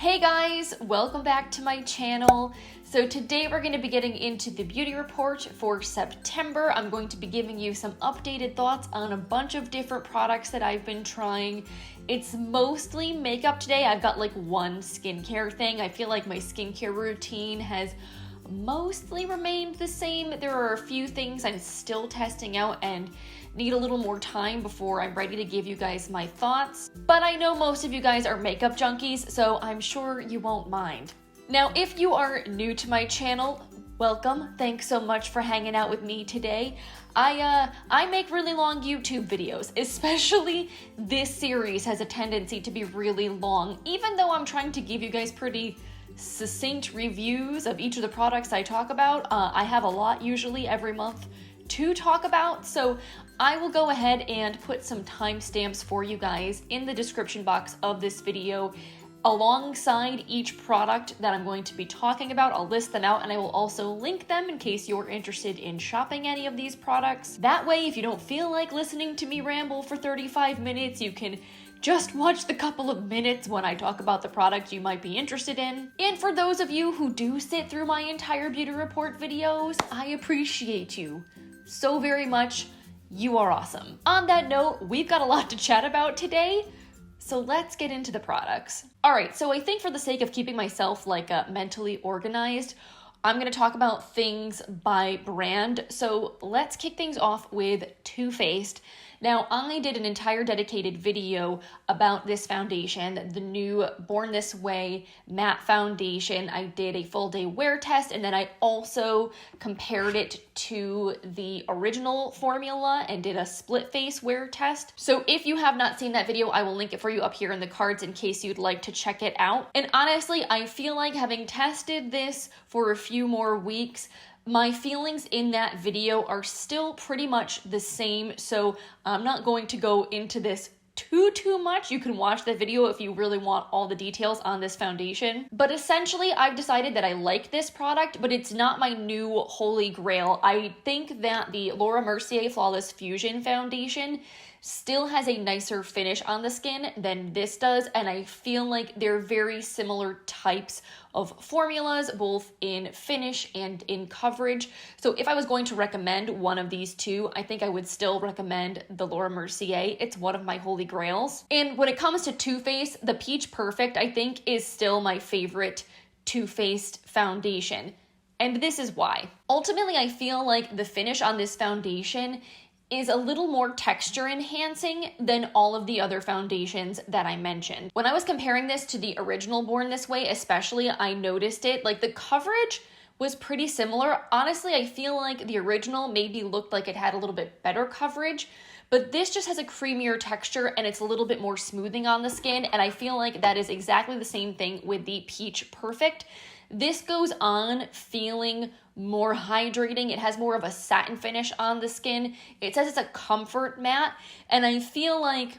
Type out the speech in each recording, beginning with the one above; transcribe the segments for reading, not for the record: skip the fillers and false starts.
Hey guys, welcome back to my channel. So today we're going to be getting into the beauty report for September. I'm going to be giving you some updated thoughts on a bunch of different products that I've been trying. It's mostly makeup today. I've got like one skincare thing. I feel like my skincare routine has mostly remained the same. There are a few things I'm still testing out and need a little more time before I'm ready to give you guys my thoughts. But I know most of you guys are makeup junkies, so I'm sure you won't mind. Now, if you are new to my channel, welcome. Thanks so much for hanging out with me today. I make really long YouTube videos, especially this series has a tendency to be really long, even though I'm trying to give you guys pretty succinct reviews of each of the products I talk about. I have a lot usually every month to talk about, so I will go ahead and put some timestamps for you guys in the description box of this video alongside each product that I'm going to be talking about. I'll list them out and I will also link them in case you're interested in shopping any of these products. That way, if you don't feel like listening to me ramble for 35 minutes, you can just watch the couple of minutes when I talk about the product you might be interested in. And for those of you who do sit through my entire beauty report videos, I appreciate you so very much. You are awesome. On that note, we've got a lot to chat about today, so let's get into the products. All right, so I think for the sake of keeping myself mentally organized, I'm gonna talk about things by brand. So let's kick things off with Too Faced. Now, I did an entire dedicated video about this foundation, the new Born This Way matte foundation. I did a full day wear test, and then I also compared it to the original formula and did a split face wear test. So if you have not seen that video, I will link it for you up here in the cards in case you'd like to check it out. And honestly, I feel like having tested this for a few more weeks, my feelings in that video are still pretty much the same, so I'm not going to go into this too much. You can watch the video if you really want all the details on this foundation. But essentially, I've decided that I like this product, but it's not my new holy grail. I think that the Laura Mercier Flawless Fusion foundation still has a nicer finish on the skin than this does, and I feel like they're very similar types of formulas, both in finish and in coverage. So if I was going to recommend one of these two, I think I would still recommend the Laura Mercier. It's one of my holy grails. And when it comes to Too Faced, the Peach Perfect, I think, is still my favorite Too Faced foundation. And this is why. Ultimately, I feel like the finish on this foundation is a little more texture enhancing than all of the other foundations that I mentioned. When I was comparing this to the original Born This Way especially, I noticed it, like the coverage was pretty similar. Honestly, I feel like the original maybe looked like it had a little bit better coverage, but this just has a creamier texture and it's a little bit more smoothing on the skin, and I feel like that is exactly the same thing with the Peach Perfect. This goes on feeling more hydrating. It has more of a satin finish on the skin. It says it's a comfort matte, and I feel like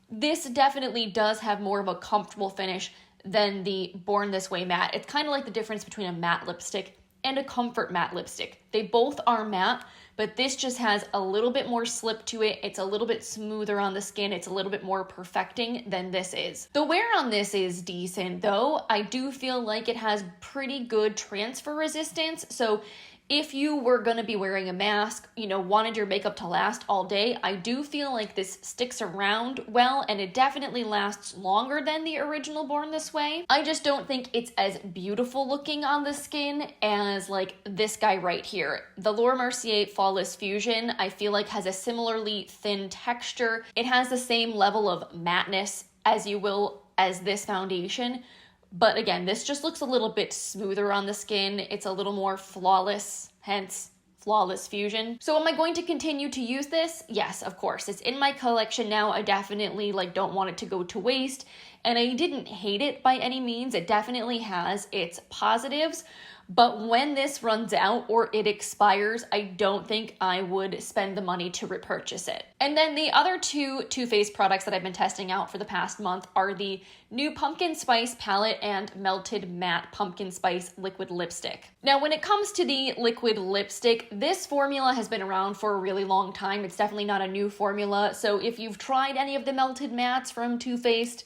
this definitely does have more of a comfortable finish than the Born This Way matte. It's kind of like the difference between a matte lipstick and a comfort matte lipstick. They both are matte, but this just has a little bit more slip to it. It's a little bit smoother on the skin. It's a little bit more perfecting than this is. The wear on this is decent though. I do feel like it has pretty good transfer resistance. So if you were gonna be wearing a mask, wanted your makeup to last all day, I do feel like this sticks around well, and it definitely lasts longer than the original Born This Way. I just don't think it's as beautiful looking on the skin as like this guy right here. The Laura Mercier Flawless Fusion, I feel like has a similarly thin texture. It has the same level of matteness as you will as this foundation. But again, this just looks a little bit smoother on the skin. It's a little more flawless, hence Flawless Fusion. So am I going to continue to use this? Yes, of course. It's in my collection now. I definitely don't want it to go to waste. And I didn't hate it by any means. It definitely has its positives. But when this runs out or it expires, I don't think I would spend the money to repurchase it. And then the other two Too Faced products that I've been testing out for the past month are the new Pumpkin Spice palette and Melted Matte Pumpkin Spice liquid lipstick. Now, when it comes to the liquid lipstick, this formula has been around for a really long time. It's definitely not a new formula. So if you've tried any of the Melted Mattes from Too Faced,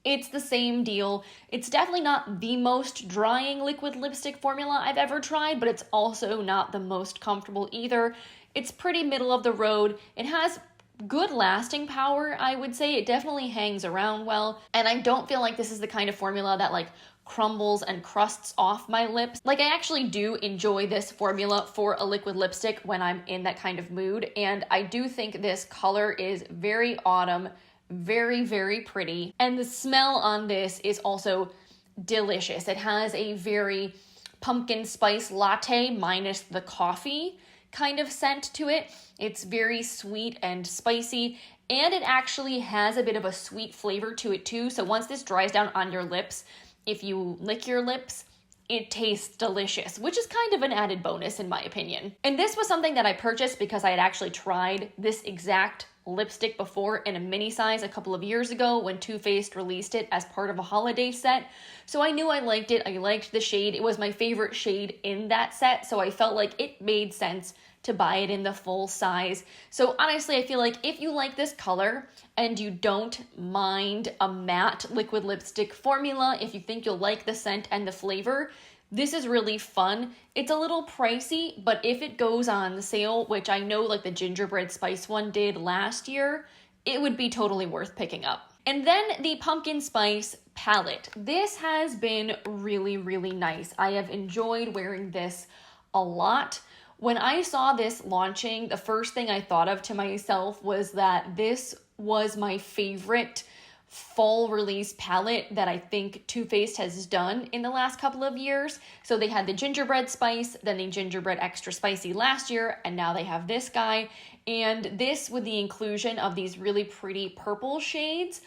It's the same deal. It's definitely not the most drying liquid lipstick formula I've ever tried, but it's also not the most comfortable either. It's pretty middle of the road. It has good lasting power, I would say. It definitely hangs around well, and I don't feel like this is the kind of formula that like crumbles and crusts off my lips. Like, I actually do enjoy this formula for a liquid lipstick when I'm in that kind of mood, and I do think this color is very autumn, very, very pretty. And the smell on this is also delicious. It has a very pumpkin spice latte minus the coffee kind of scent to it. It's very sweet and spicy, and it actually has a bit of a sweet flavor to it too. So once this dries down on your lips, if you lick your lips, it tastes delicious, which is kind of an added bonus in my opinion. And this was something that I purchased because I had actually tried this exact lipstick before in a mini size a couple of years ago when Too Faced released it as part of a holiday set. So I knew I liked it. I liked the shade. It was my favorite shade in that set, so I felt like it made sense to buy it in the full size. So honestly, I feel like if you like this color and you don't mind a matte liquid lipstick formula, if you think you'll like the scent and the flavor, this is really fun. It's a little pricey, but if it goes on sale, which I know like the gingerbread spice one did last year, it would be totally worth picking up. And then the pumpkin spice palette. This has been really, really nice. I have enjoyed wearing this a lot. When I saw this launching, the first thing I thought of to myself was that this was my favorite fall release palette that I think Too Faced has done in the last couple of years. So they had the gingerbread spice, then the gingerbread extra spicy last year, and now they have this guy. And this, with the inclusion of these really pretty purple shades,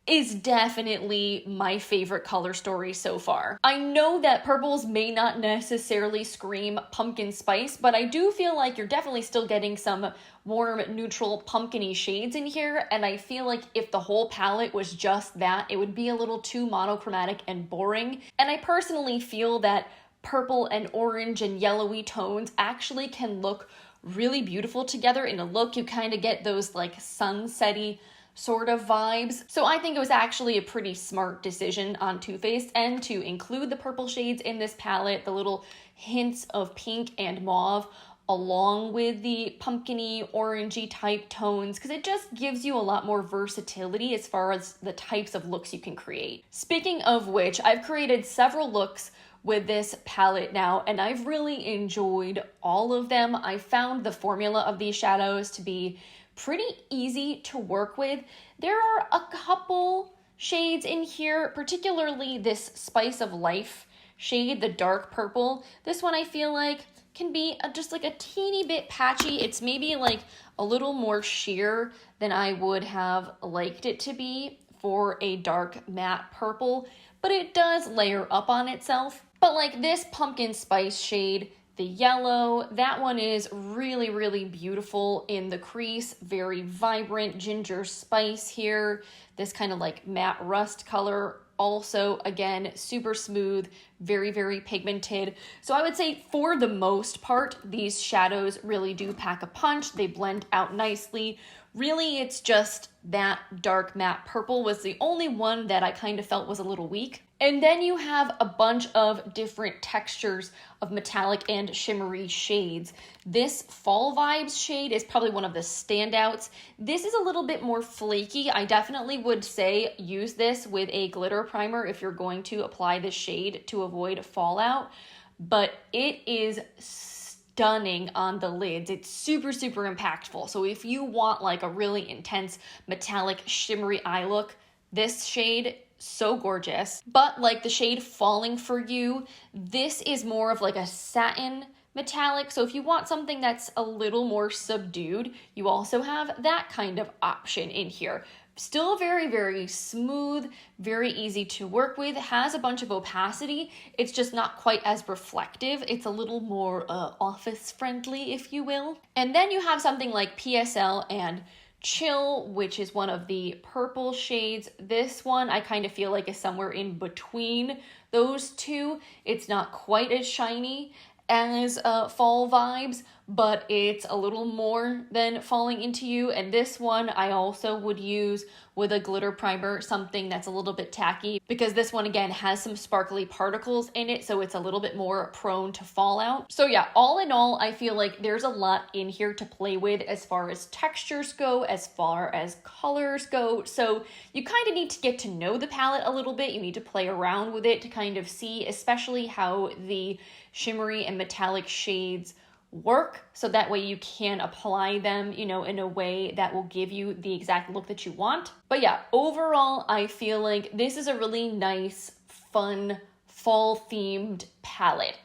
is definitely my favorite color story so far. I know that purples may not necessarily scream pumpkin spice, but I do feel like you're definitely still getting some warm, neutral, pumpkin-y shades in here, and I feel like if the whole palette was just that, it would be a little too monochromatic and boring. And I personally feel that purple and orange and yellowy tones actually can look really beautiful together in a look. You kind of get those like sunset-y sort of vibes. So I think it was actually a pretty smart decision on Too Faced and to include the purple shades in this palette, the little hints of pink and mauve, along with the pumpkin-y, orangey type tones, because it just gives you a lot more versatility as far as the types of looks you can create. Speaking of which, I've created several looks with this palette now, and I've really enjoyed all of them. I found the formula of these shadows to be pretty easy to work with. There are a couple shades in here, particularly this Spice of Life shade, the dark purple. This one I feel like can be just like a teeny bit patchy. It's maybe like a little more sheer than I would have liked it to be for a dark matte purple, but it does layer up on itself. But like this pumpkin spice shade, the yellow, that one is really, really beautiful in the crease, very vibrant ginger spice here. This kind of like matte rust color, also again, super smooth, very, very pigmented. So I would say for the most part, these shadows really do pack a punch. They blend out nicely. Really, it's just that dark matte purple was the only one that I kind of felt was a little weak. And then you have a bunch of different textures of metallic and shimmery shades. This Fall Vibes shade is probably one of the standouts. This is a little bit more flaky. I definitely would say use this with a glitter primer if you're going to apply this shade to avoid fallout. But it is stunning on the lids. It's super, super impactful. So if you want like a really intense metallic shimmery eye look, this shade, so gorgeous. But like the shade Falling For You, this is more of like a satin metallic. So if you want something that's a little more subdued, you also have that kind of option in here. Still very, very smooth, very easy to work with, has a bunch of opacity. It's just not quite as reflective. It's a little more office friendly, if you will. And then you have something like PSL and Chill, which is one of the purple shades. This one I kind of feel like is somewhere in between those two. It's not quite as shiny as Fall Vibes, but it's a little more than Falling Into You. And this one I also would use with a glitter primer, something that's a little bit tacky, because this one again has some sparkly particles in it, so it's a little bit more prone to fallout. So yeah, all in all, I feel like there's a lot in here to play with as far as textures go, as far as colors go. So you kind of need to get to know the palette a little bit. You need to play around with it to kind of see, especially how the shimmery and metallic shades work, so that way you can apply them, you know, in a way that will give you the exact look that you want. But yeah, overall, I feel like this is a really nice, fun, fall themed palette.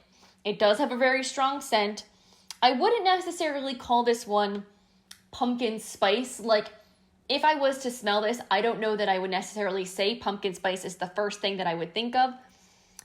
It does have a very strong scent. I wouldn't necessarily call this one pumpkin spice. Like, if I was to smell this, I don't know that I would necessarily say pumpkin spice is the first thing that I would think of.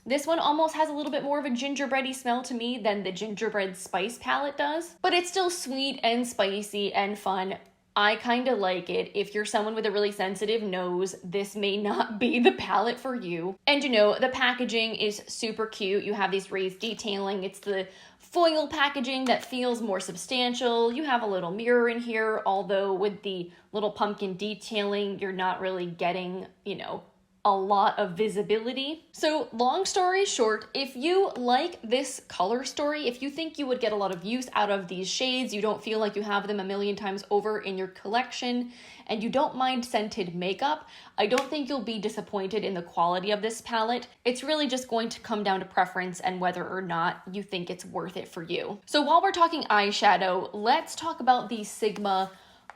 This one almost has a little bit more of a gingerbready smell to me than the gingerbread spice palette does, but it's still sweet and spicy and fun. I kind of like it. If you're someone with a really sensitive nose, this may not be the palette for you. And you know, the packaging is super cute. You have these raised detailing. It's the foil packaging that feels more substantial. You have a little mirror in here, although with the little pumpkin detailing, you're not really getting, you know, a lot of visibility. So long story short, if you like this color story, if you think you would get a lot of use out of these shades, you don't feel like you have them a million times over in your collection, and you don't mind scented makeup, I don't think you'll be disappointed in the quality of this palette. It's really just going to come down to preference and whether or not you think it's worth it for you. So while we're talking eyeshadow, let's talk about the Sigma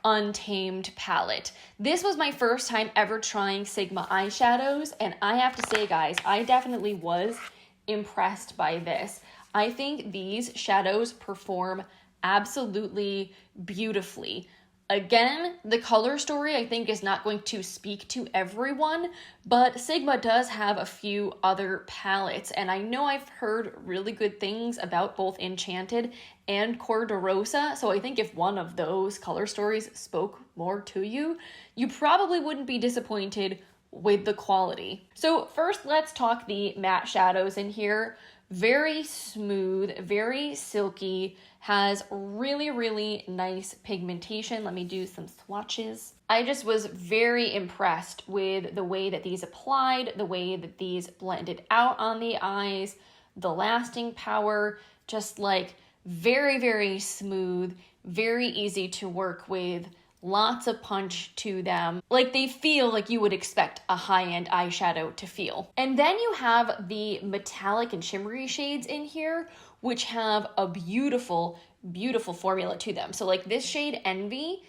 Untamed palette. This was my first time ever trying Sigma eyeshadows, and I have to say, guys, I definitely was impressed by this. I think these shadows perform absolutely beautifully. Again, the color story I think is not going to speak to everyone, but Sigma does have a few other palettes, and I know I've heard really good things about both Enchanted and Cor de Rosa, so I think if one of those color stories spoke more to you, you probably wouldn't be disappointed with the quality. So first, let's talk the matte shadows in here. Very smooth, very silky, has really, really nice pigmentation. Let me do some swatches. I just was very impressed with the way that these applied, the way that these blended out on the eyes, the lasting power, just like very, very smooth, very easy to work with. Lots of punch to them. Like, they feel like you would expect a high-end eyeshadow to feel. And then you have the metallic and shimmery shades in here, which have a beautiful, beautiful formula to them. So like this shade Envy,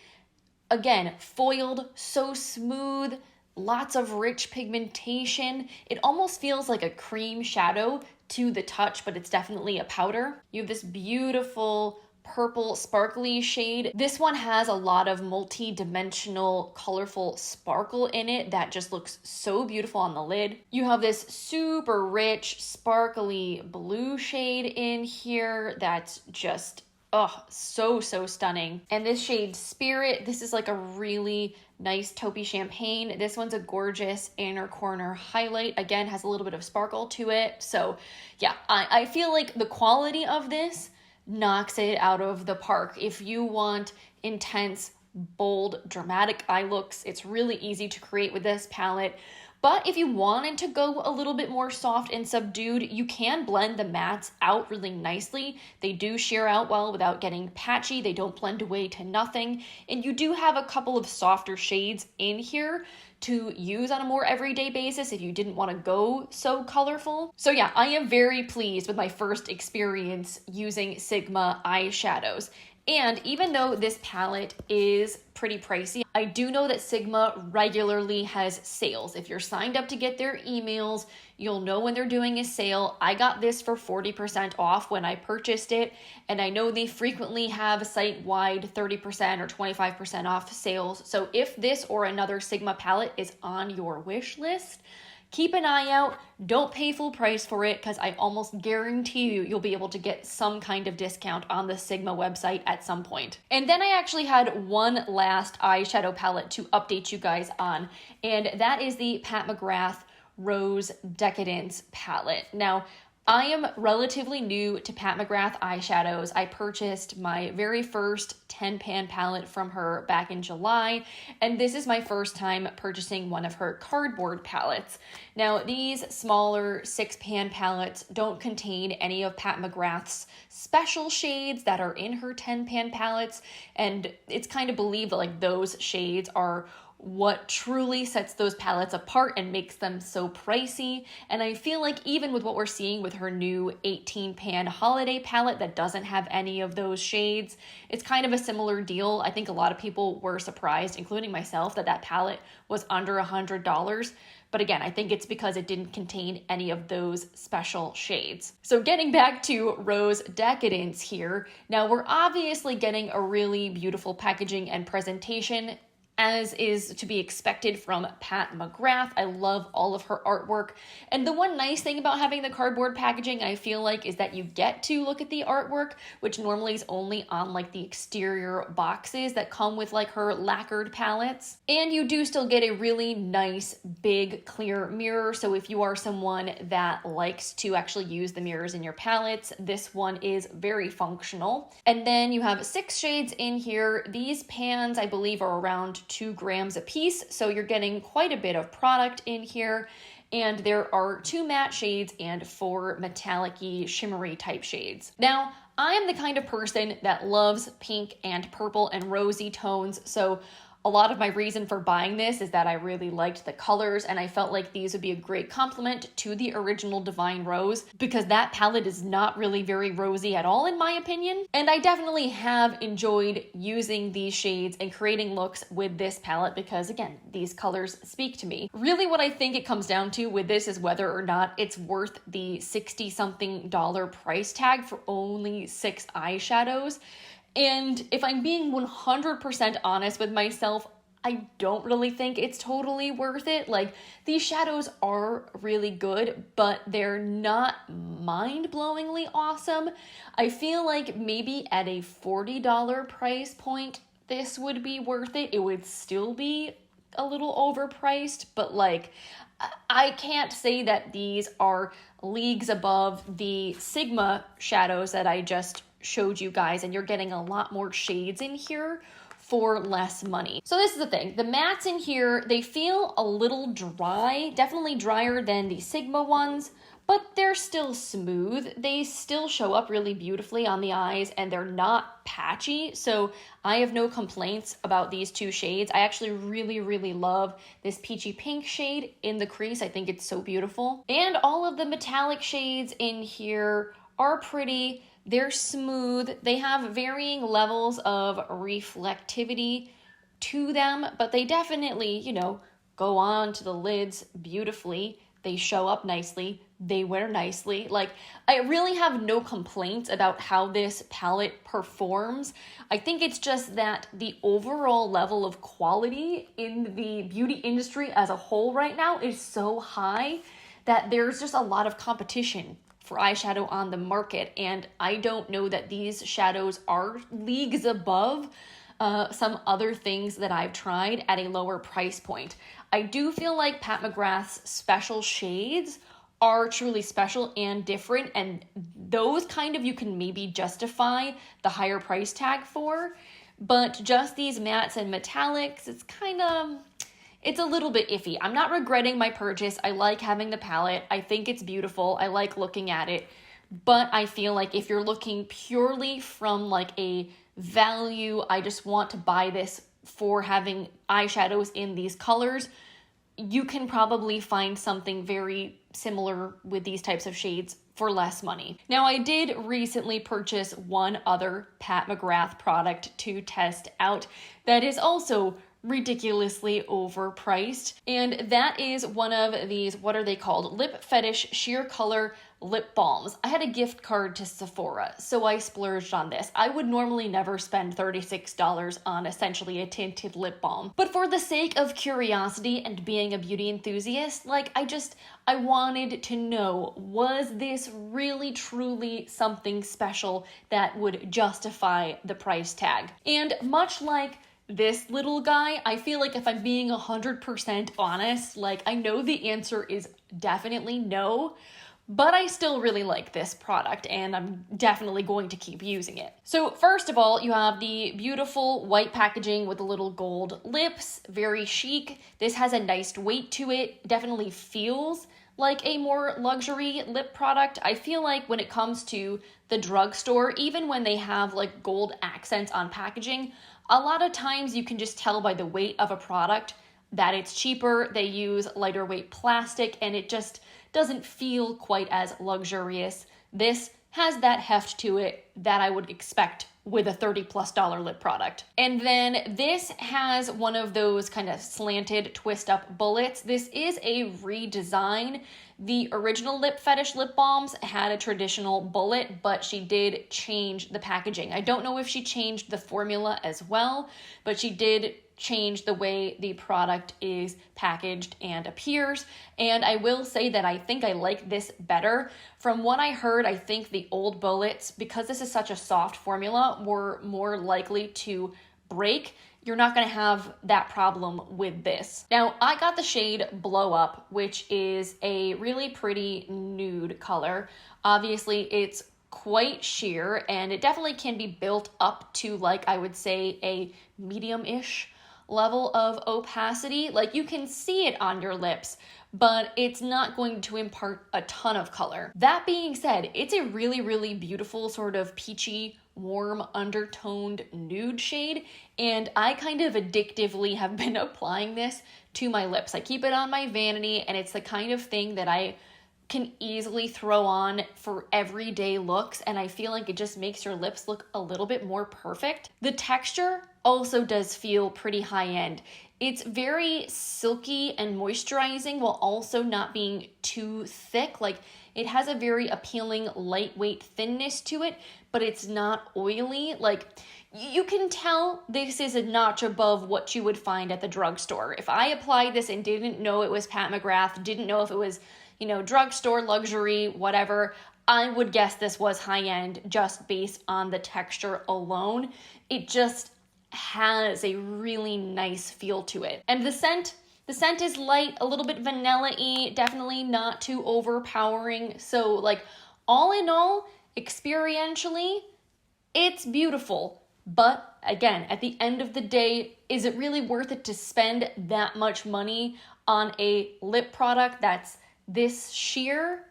again, foiled, so smooth, lots of rich pigmentation. It almost feels like a cream shadow to the touch, but it's definitely a powder. You have this beautiful purple sparkly shade. This one has a lot of multi-dimensional colorful sparkle in it that just looks so beautiful on the lid. You have this super rich sparkly blue shade in here that's just so stunning. And this shade Spirit, this is like a really nice taupey champagne. This one's a gorgeous inner corner highlight. Again, has a little bit of sparkle to it. So yeah, I feel like the quality of this knocks it out of the park. If you want intense, bold, dramatic eye looks, it's really easy to create with this palette. But if you wanted to go a little bit more soft and subdued, you can blend the mattes out really nicely. They do sheer out well without getting patchy. They don't blend away to nothing. And you do have a couple of softer shades in here to use on a more everyday basis if you didn't want to go so colorful. So yeah, I am very pleased with my first experience using Sigma eyeshadows. And even though this palette is pretty pricey, I do know that Sigma regularly has sales. If you're signed up to get their emails, you'll know when they're doing a sale. I got this for 40% off when I purchased it, and I know they frequently have site-wide 30% or 25% off sales. So if this or another Sigma palette is on your wish list, keep an eye out. Don't pay full price for it, because I almost guarantee you'll be able to get some kind of discount on the Sigma website at some point. And then I actually had one last eyeshadow palette to update you guys on, and that is the Pat McGrath Rose Decadence palette. Now, I am relatively new to Pat McGrath eyeshadows. I purchased my very first 10-pan palette from her back in July, and this is my first time purchasing one of her cardboard palettes. Now, these smaller 6-pan palettes don't contain any of Pat McGrath's special shades that are in her 10-pan palettes, and it's kind of believed that like those shades are what truly sets those palettes apart and makes them so pricey. And I feel like even with what we're seeing with her new 18-pan holiday palette that doesn't have any of those shades, it's kind of a similar deal. I think a lot of people were surprised, including myself, that that palette was under $100. But again, I think it's because it didn't contain any of those special shades. So getting back to Rose Decadence here, now we're obviously getting a really beautiful packaging and presentation, as is to be expected from Pat McGrath. I love all of her artwork. And the one nice thing about having the cardboard packaging, I feel like, is that you get to look at the artwork, which normally is only on like the exterior boxes that come with like her lacquered palettes. And you do still get a really nice, big, clear mirror. So if you are someone that likes to actually use the mirrors in your palettes, this one is very functional. And then you have 6 shades in here. These pans, I believe, are around 2 grams a piece, so you're getting quite a bit of product in here. And there are 2 matte shades and 4 metallic-y, shimmery type shades. Now, I am the kind of person that loves pink and purple and rosy tones, so a lot of my reason for buying this is that I really liked the colors, and I felt like these would be a great complement to the original Divine Rose, because that palette is not really very rosy at all in my opinion. And I definitely have enjoyed using these shades and creating looks with this palette because, again, these colors speak to me. Really what I think it comes down to with this is whether or not it's worth the $60-something price tag for only 6 eyeshadows. And if I'm being 100% honest with myself, I don't really think it's totally worth it. Like, these shadows are really good, but they're not mind-blowingly awesome. I feel like maybe at a $40 price point, this would be worth it. It would still be a little overpriced, but like, I can't say that these are leagues above the Sigma shadows that I just showed you guys, and you're getting a lot more shades in here for less money. So this is the thing, the mattes in here, they feel a little dry, definitely drier than the Sigma ones, but they're still smooth. They still show up really beautifully on the eyes, and they're not patchy, so I have no complaints about these 2 shades. I actually really love this peachy pink shade in the crease. I think it's so beautiful. And all of the metallic shades in here are pretty. They're smooth. They have varying levels of reflectivity to them, but they definitely, you know, go on to the lids beautifully. They show up nicely. They wear nicely. Like, I really have no complaints about how this palette performs. I think it's just that the overall level of quality in the beauty industry as a whole right now is so high that there's just a lot of competition for eyeshadow on the market, and I don't know that these shadows are leagues above some other things that I've tried at a lower price point. I do feel like Pat McGrath's special shades are truly special and different, and those kind of you can maybe justify the higher price tag for, but just these mattes and metallics, it's a little bit iffy. I'm not regretting my purchase. I like having the palette. I think it's beautiful. I like looking at it. But I feel like if you're looking purely from like a value, I just want to buy this for having eyeshadows in these colors, you can probably find something very similar with these types of shades for less money. Now, I did recently purchase one other Pat McGrath product to test out that is also ridiculously overpriced, and that is one of these, what are they called? Lip Fetish Sheer Color Lip Balms. I had a gift card to Sephora, so I splurged on this. I would normally never spend $36 on essentially a tinted lip balm, but for the sake of curiosity and being a beauty enthusiast, like, I wanted to know, was this really truly something special that would justify the price tag? And much like this little guy, I feel like if I'm being 100% honest, like, I know the answer is definitely no, but I still really like this product and I'm definitely going to keep using it. So first of all, you have the beautiful white packaging with the little gold lips, very chic. This has a nice weight to it, definitely feels like a more luxury lip product. I feel like when it comes to the drugstore, even when they have like gold accents on packaging, a lot of times you can just tell by the weight of a product that it's cheaper. They use lighter weight plastic and it just doesn't feel quite as luxurious. This has that heft to it that I would expect with a $30+ lip product. And then this has one of those kind of slanted twist up bullets. This is a redesign. The original Fetish lip balms had a traditional bullet, but she did change the packaging. I don't know if she changed the formula as well, but she did change the way the product is packaged and appears. And I will say that I think I like this better. From what I heard, I think the old bullets, because this is such a soft formula, were more likely to break. You're not going to have that problem with this. Now, I got the shade Blow Up, which is a really pretty nude color. Obviously, it's quite sheer and it definitely can be built up to, like, I would say a medium-ish level of opacity. Like, you can see it on your lips, but it's not going to impart a ton of color. That being said, it's a really, really beautiful sort of peachy, warm, undertoned nude shade, and I kind of addictively have been applying this to my lips. I keep it on my vanity, and it's the kind of thing that I can easily throw on for everyday looks, and I feel like it just makes your lips look a little bit more perfect. The texture also does feel pretty high-end. It's very silky and moisturizing while also not being too thick. Like, it has a very appealing lightweight thinness to it, but it's not oily. Like, you can tell this is a notch above what you would find at the drugstore. If I applied this and didn't know it was Pat McGrath, didn't know if it was, you know, drugstore, luxury, whatever, I would guess this was high-end just based on the texture alone. It just has a really nice feel to it. And the scent is light, a little bit vanilla-y, definitely not too overpowering. So, like, all in all, experientially, it's beautiful. But again, at the end of the day, is it really worth it to spend that much money on a lip product that's this sheer?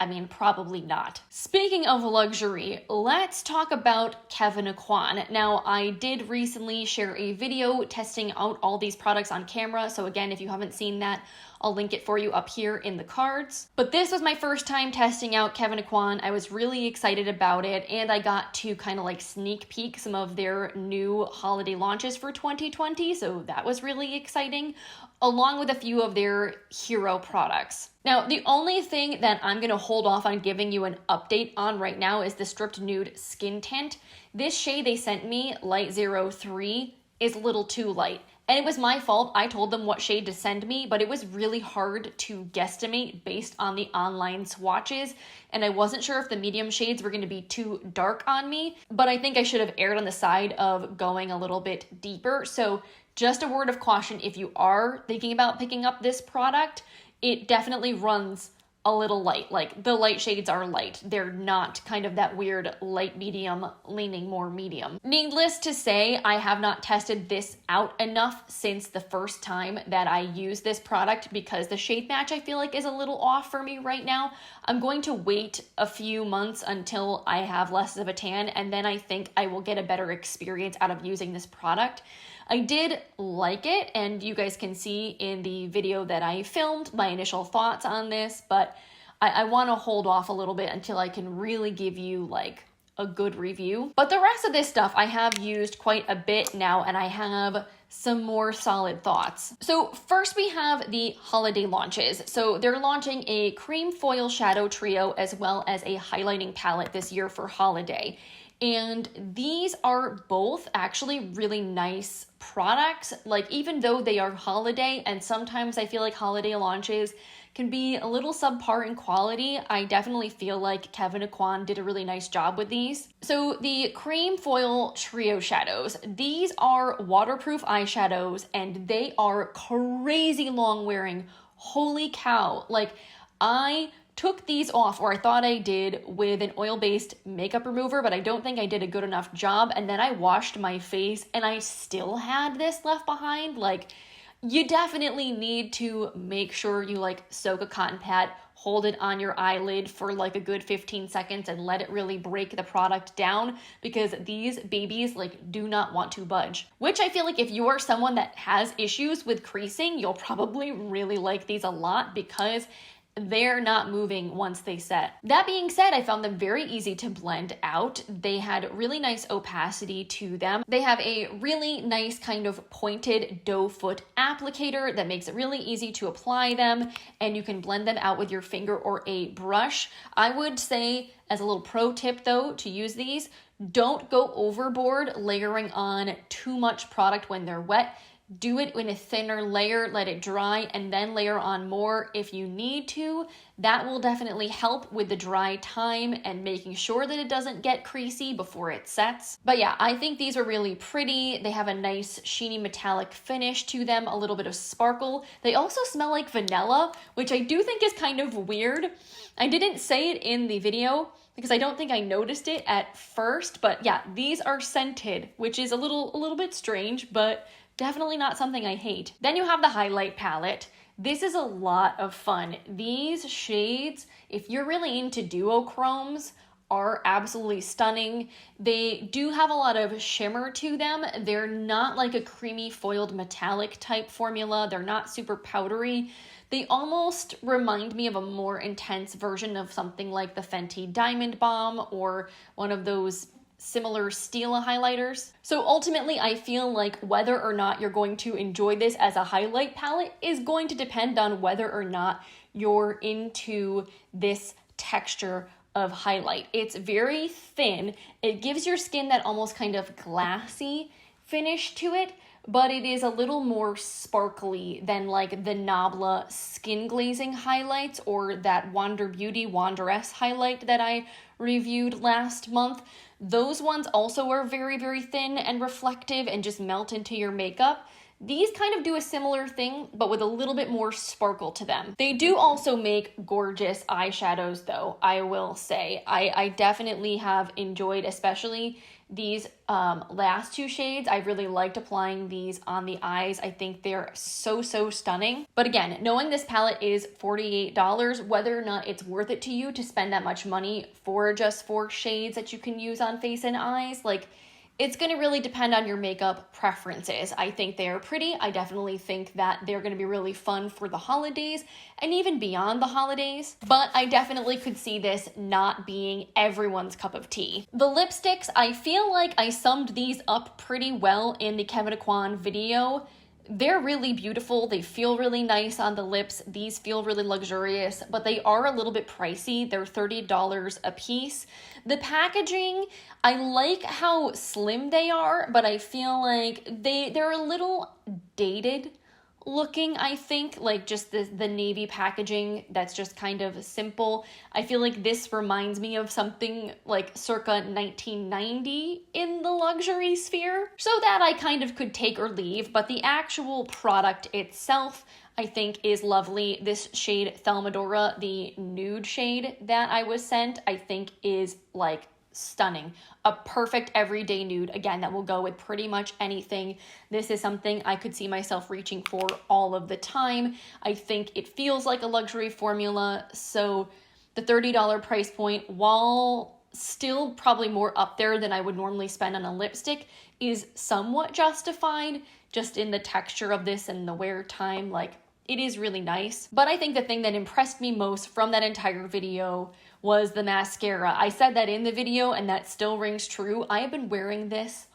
I mean, probably not. Speaking of luxury, let's talk about Kevyn Aucoin. Now, I did recently share a video testing out all these products on camera, so again, if you haven't seen that, I'll link it for you up here in the cards. But this was my first time testing out Kevyn Aucoin. I was really excited about it, and I got to kind of like sneak peek some of their new holiday launches for 2020, so that was really exciting, along with a few of their hero products. Now, the only thing that I'm going to hold off on giving you an update on right now is the Stripped Nude Skin Tint. This shade they sent me, Light 03, is a little too light. And it was my fault. I told them what shade to send me, but it was really hard to guesstimate based on the online swatches. And I wasn't sure if the medium shades were going to be too dark on me, but I think I should have erred on the side of going a little bit deeper. So just a word of caution, if you are thinking about picking up this product, it definitely runs a little light. Like, the light shades are light. They're not kind of that weird light medium leaning more medium. Needless to say, I have not tested this out enough since the first time that I used this product because the shade match I feel like is a little off for me right now. I'm going to wait a few months until I have less of a tan, and then I think I will get a better experience out of using this product. I did like it, and you guys can see in the video that I filmed my initial thoughts on this, but I want to hold off a little bit until I can really give you like a good review. But the rest of this stuff I have used quite a bit now, and I have some more solid thoughts. So first we have the holiday launches. So they're launching a cream foil shadow trio as well as a highlighting palette this year for holiday. And these are both actually really nice products. Like, even though they are holiday, and sometimes I feel like holiday launches can be a little subpar in quality, I definitely feel like Kevyn Aucoin did a really nice job with these. So the cream foil trio shadows, these are waterproof eyeshadows, and they are crazy long wearing. Holy cow. Like, I took these off, or I thought I did, with an oil-based makeup remover, but I don't think I did a good enough job. And then I washed my face and I still had this left behind. Like, you definitely need to make sure you like soak a cotton pad, hold it on your eyelid for like a good 15 seconds and let it really break the product down, because these babies like do not want to budge. Which I feel like if you are someone that has issues with creasing, you'll probably really like these a lot, because they're not moving once they set. That being said, I found them very easy to blend out. They had really nice opacity to them. They have a really nice kind of pointed doe foot applicator that makes it really easy to apply them, and you can blend them out with your finger or a brush. I would say, as a little pro tip though, to use these, don't go overboard layering on too much product when they're wet. Do it in a thinner layer, let it dry, and then layer on more if you need to. That will definitely help with the dry time and making sure that it doesn't get creasy before it sets. But yeah, I think these are really pretty. They have a nice sheeny metallic finish to them, a little bit of sparkle. They also smell like vanilla, which I do think is kind of weird. I didn't say it in the video because I don't think I noticed it at first, but yeah, these are scented, which is a little bit strange, but definitely not something I hate. Then you have the highlight palette. This is a lot of fun. These shades, if you're really into duochromes, are absolutely stunning. They do have a lot of shimmer to them. They're not like a creamy foiled metallic type formula. They're not super powdery. They almost remind me of a more intense version of something like the Fenty Diamond Balm or one of those similar Stila highlighters. So ultimately, I feel like whether or not you're going to enjoy this as a highlight palette is going to depend on whether or not you're into this texture of highlight. It's very thin. It gives your skin that almost kind of glassy finish to it, but it is a little more sparkly than like the Nabla skin glazing highlights or that Wander Beauty Wanderess highlight that I reviewed last month. Those ones also are very, very thin and reflective and just melt into your makeup. These kind of do a similar thing, but with a little bit more sparkle to them. They do also make gorgeous eyeshadows though, I will say. I definitely have enjoyed, especially these last two shades. I really liked applying these on the eyes. I think they're so stunning. But again, knowing this palette is $48, whether or not it's worth it to you to spend that much money for just 4 shades that you can use on face and eyes, like, it's going to really depend on your makeup preferences. I think they are pretty. I definitely think that they're going to be really fun for the holidays and even beyond the holidays. But I definitely could see this not being everyone's cup of tea. The lipsticks, I feel like I summed these up pretty well in the Kevyn Aucoin video. They're really beautiful. They feel really nice on the lips. These feel really luxurious, but they are a little bit pricey. They're $30 a piece. The packaging, I like how slim they are, but I feel like they're a little dated looking, I think, like just the navy packaging that's just kind of simple. I feel like this reminds me of something like circa 1990 in the luxury sphere. So that I kind of could take or leave, but the actual product itself, I think, is lovely. This shade Thelmadora, the nude shade that I was sent, I think is like stunning. A perfect everyday nude, again, that will go with pretty much anything. This is something I could see myself reaching for all of the time. I think it feels like a luxury formula, so the $30 price point, while still probably more up there than I would normally spend on a lipstick, is somewhat justified just in the texture of this and the wear time. Like, it is really nice. But I think the thing that impressed me most from that entire video was the mascara. I said that in the video and that still rings true. I have been wearing this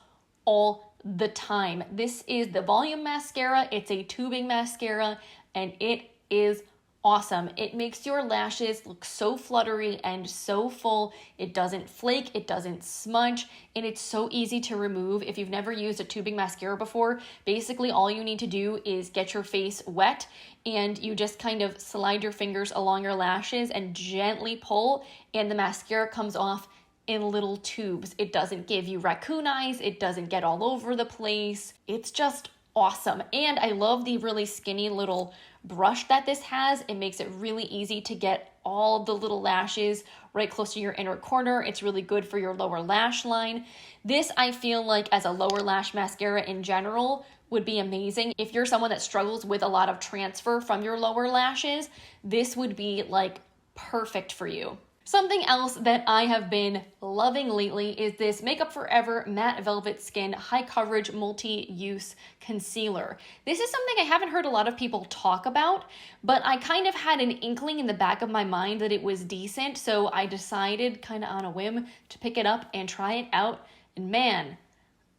all the time. This is the Volume Mascara. It's a tubing mascara and it is awesome. It makes your lashes look so fluttery and so full. It doesn't flake, it doesn't smudge, and it's so easy to remove. If you've never used a tubing mascara before, basically all you need to do is get your face wet and you just kind of slide your fingers along your lashes and gently pull, and the mascara comes off in little tubes. It doesn't give you raccoon eyes, it doesn't get all over the place. It's just awesome. And I love the really skinny little brush that this has. It makes it really easy to get all of the little lashes right close to your inner corner. It's really good for your lower lash line. This, I feel like, as a lower lash mascara in general, would be amazing. If you're someone that struggles with a lot of transfer from your lower lashes, this would be like perfect for you. Something else that I have been loving lately is this Makeup Forever Matte Velvet Skin High Coverage Multi-Use Concealer. This is something I haven't heard a lot of people talk about, but I kind of had an inkling in the back of my mind that it was decent, so I decided kind of on a whim to pick it up and try it out. And man,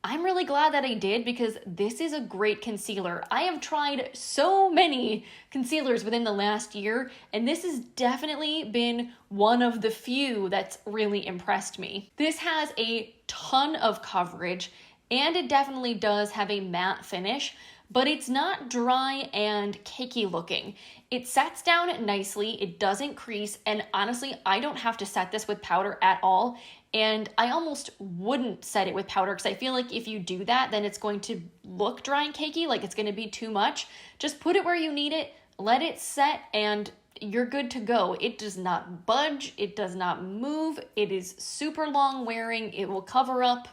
I'm really glad that I did, because this is a great concealer. I have tried so many concealers within the last year, and this has definitely been one of the few that's really impressed me. This has a ton of coverage, and it definitely does have a matte finish, but it's not dry and cakey looking. It sets down nicely, it doesn't crease, and honestly, I don't have to set this with powder at all. And I almost wouldn't set it with powder, because I feel like if you do that, then it's going to look dry and cakey, like it's going to be too much. Just put it where you need it, let it set, and you're good to go. It does not budge, it does not move, it is super long wearing, it will cover up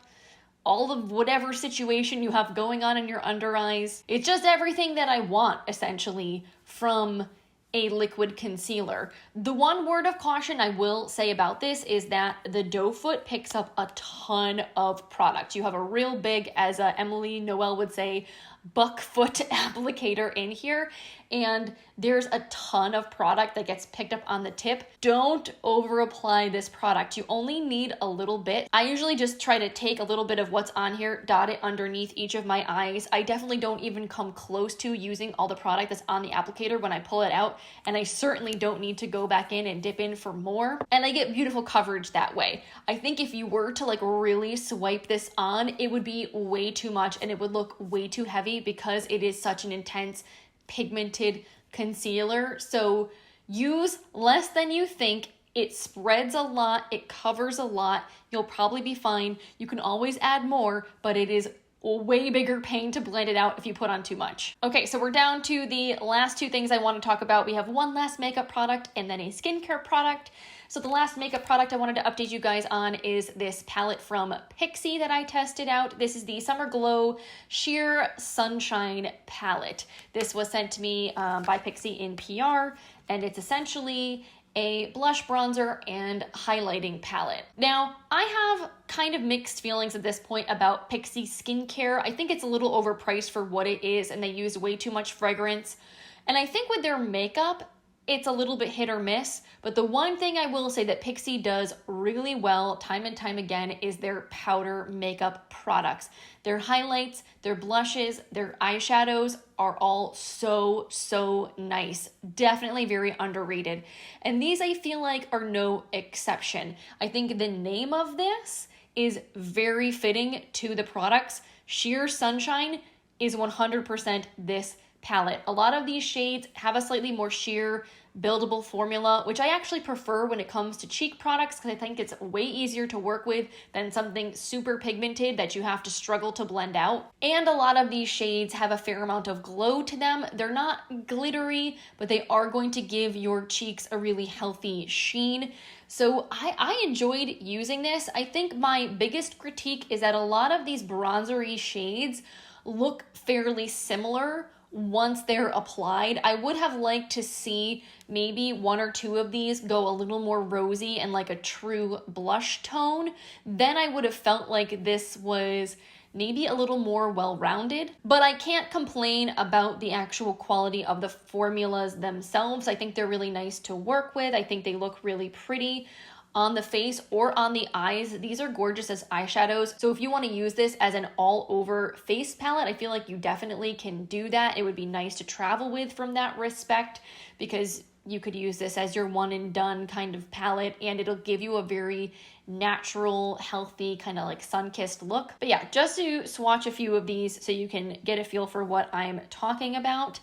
all of whatever situation you have going on in your under eyes. It's just everything that I want, essentially, from a liquid concealer. The one word of caution I will say about this is that the doe foot picks up a ton of product. You have a real big, as Emily Noel would say, buck foot applicator in here, and there's a ton of product that gets picked up on the tip. Don't over apply this product. You only need a little bit. I usually just try to take a little bit of what's on here, dot it underneath each of my eyes. I definitely don't even come close to using all the product that's on the applicator when I pull it out, and I certainly don't need to go back in and dip in for more, and I get beautiful coverage that way. I think if you were to like really swipe this on, it would be way too much and it would look way too heavy, because it is such an intense pigmented concealer. So use less than you think. It spreads a lot, it covers a lot. You'll probably be fine. You can always add more, but it is a way bigger pain to blend it out if you put on too much. Okay, so we're down to the last two things I want to talk about. We have one last makeup product and then a skincare product. So the last makeup product I wanted to update you guys on is this palette from Pixi that I tested out. This is the Summer Glow Sheer Sunshine palette. This was sent to me by Pixi in PR, and it's essentially a blush, bronzer, and highlighting palette. Now, I have kind of mixed feelings at this point about Pixi skincare. I think it's a little overpriced for what it is, and they use way too much fragrance. And I think with their makeup, it's a little bit hit or miss, but the one thing I will say that Pixi does really well time and time again is their powder makeup products. Their highlights, their blushes, their eyeshadows are all so nice. Definitely very underrated. And these I feel like are no exception. I think the name of this is very fitting to the products. Sheer Sunshine is 100% this palette. A lot of these shades have a slightly more sheer buildable formula, which I actually prefer when it comes to cheek products, because I think it's way easier to work with than something super pigmented that you have to struggle to blend out. And a lot of these shades have a fair amount of glow to them. They're not glittery, but they are going to give your cheeks a really healthy sheen. So I enjoyed using this. I think my biggest critique is that a lot of these bronzery shades look fairly similar once they're applied. I would have liked to see maybe one or two of these go a little more rosy and like a true blush tone. Then I would have felt like this was maybe a little more well-rounded. But I can't complain about the actual quality of the formulas themselves. I think they're really nice to work with. I think they look really pretty on the face or on the eyes. These are gorgeous as eyeshadows. So if you want to use this as an all-over face palette, I feel like you definitely can do that. It would be nice to travel with from that respect, because you could use this as your one and done kind of palette, and it'll give you a very natural, healthy, kind of like sun-kissed look. But yeah, just to swatch a few of these so you can get a feel for what I'm talking about.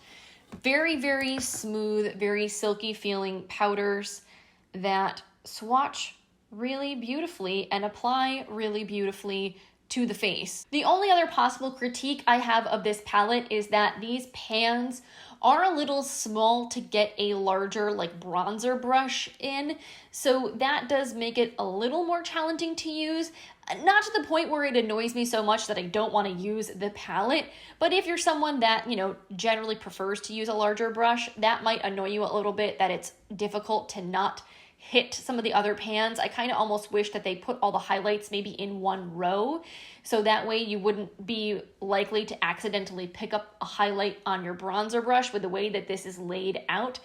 Very smooth, very silky feeling powders that swatch really beautifully and apply really beautifully to the face. The only other possible critique I have of this palette is that these pans are a little small to get a larger like bronzer brush in. So that does make it a little more challenging to use. Not to the point where it annoys me so much that I don't want to use the palette, but if you're someone that, you know, generally prefers to use a larger brush, that might annoy you a little bit, that it's difficult to not hit some of the other pans. I kind of almost wish that they put all the highlights maybe in one row, so that way you wouldn't be likely to accidentally pick up a highlight on your bronzer brush with the way that this is laid out.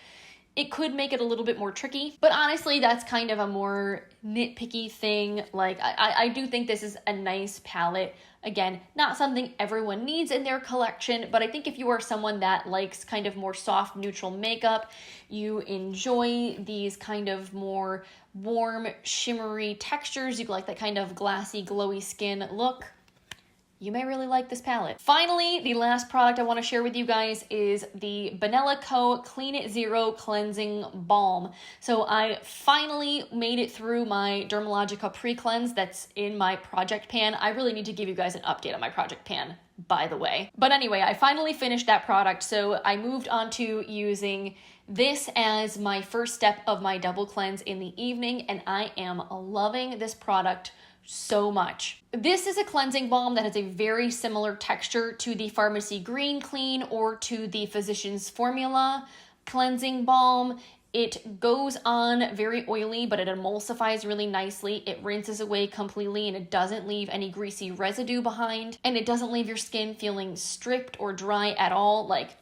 It could make it a little bit more tricky, but honestly, that's kind of a more nitpicky thing. Like, I do think this is a nice palette. Again, not something everyone needs in their collection, but I think if you are someone that likes kind of more soft, neutral makeup, you enjoy these kind of more warm, shimmery textures, you like that kind of glassy, glowy skin look, you may really like this palette. Finally, the last product I want to share with you guys is the Banila Clean It Zero Cleansing Balm. So I finally made it through my Dermalogica pre-cleanse that's in my project pan. I really need to give you guys an update on my project pan, by the way. But anyway, I finally finished that product, so I moved on to using this as my first step of my double cleanse in the evening, and I am loving this product so much. This is a cleansing balm that has a very similar texture to the Pharmacy Green Clean or to the Physicians Formula cleansing balm. It goes on very oily, but it emulsifies really nicely. It rinses away completely and it doesn't leave any greasy residue behind. And it doesn't leave your skin feeling stripped or dry at all. Like,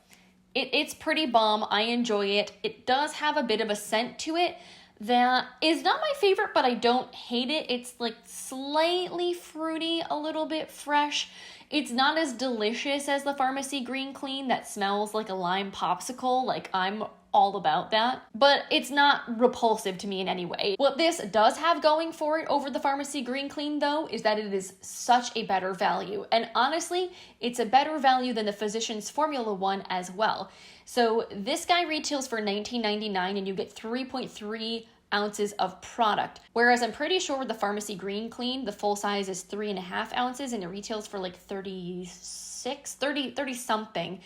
it's pretty bomb. I enjoy it. It does have a bit of a scent to it that is not my favorite, but I don't hate it. It's like slightly fruity, a little bit fresh. It's not as delicious as the Pharmacy Green Clean that smells like a lime popsicle. Like, I'm all about that, but it's not repulsive to me in any way. What this does have going for it over the Pharmacy Green Clean, though, is that it is such a better value. And honestly, it's a better value than the Physicians Formula one as well. So this guy retails for $19.99 and you get 3.3 ounces of product. Whereas I'm pretty sure with the Pharmacy Green Clean, the full size is 3.5 ounces and it retails for like 30 something.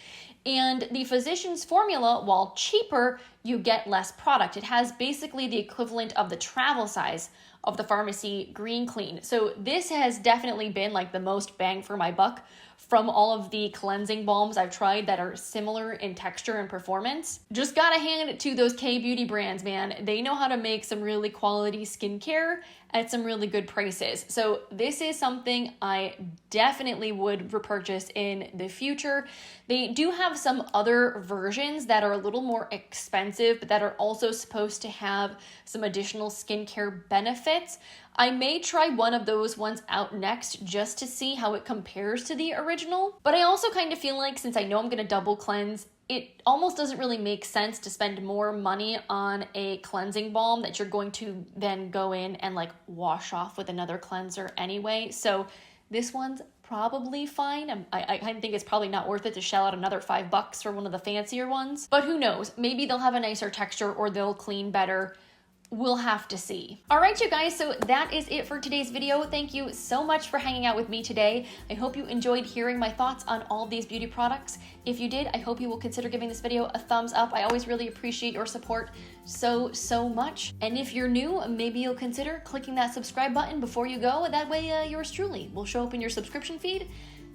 And the Physicians Formula, while cheaper, you get less product. It has basically the equivalent of the travel size of the Pharmacy Green Clean. So this has definitely been like the most bang for my buck from all of the cleansing balms I've tried that are similar in texture and performance. Just gotta hand it to those K-beauty brands, man. They know how to make some really quality skincare at some really good prices. So this is something I definitely would repurchase in the future. They do have some other versions that are a little more expensive, but that are also supposed to have some additional skincare benefits. I may try one of those ones out next just to see how it compares to the original. But I also kind of feel like, since I know I'm gonna double cleanse, it almost doesn't really make sense to spend more money on a cleansing balm that you're going to then go in and like wash off with another cleanser anyway. So this one's probably fine. I kind of think it's probably not worth it to shell out another $5 for one of the fancier ones. But who knows? Maybe they'll have a nicer texture or they'll clean better. We'll have to see. All right, you guys, so that is it for today's video. Thank you so much for hanging out with me today. I hope you enjoyed hearing my thoughts on all of these beauty products. If you did, I hope you will consider giving this video a thumbs up. I always really appreciate your support so much. And if you're new, maybe you'll consider clicking that subscribe button before you go. That way yours truly will show up in your subscription feed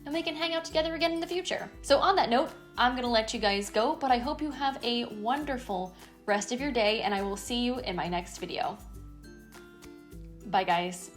and we can hang out together again in the future. So on that note, I'm gonna let you guys go, but I hope you have a wonderful rest of your day, and I will see you in my next video. Bye, guys.